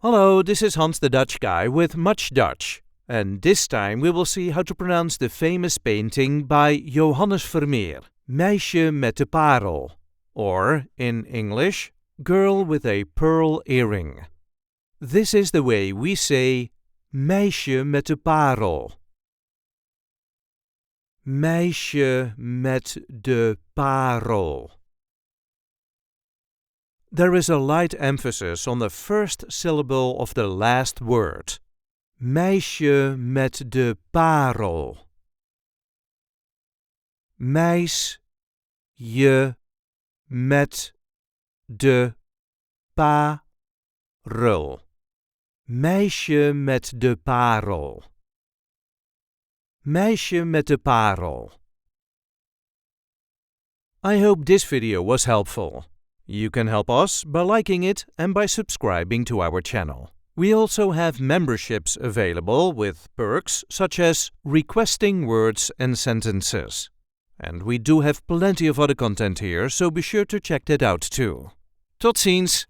Hello, this is Hans the Dutch guy with Much Dutch, and this time we will see how to pronounce the famous painting by Johannes Vermeer, Meisje met de PArel, or, in English, Girl with a Pearl Earring. This is the way we say Meisje met de PArel. Meisje met de PArel. There is a light emphasis on the first syllable of the last word. Meisje met de PArel. MEIS-JE met de PArel. Meisje met de PArel. Meisje met de PArel. I hope this video was helpful. You can help us by liking it and by subscribing to our channel. We also have memberships available with perks such as requesting words and sentences. And we do have plenty of other content here, so be sure to check that out too. Tot ziens!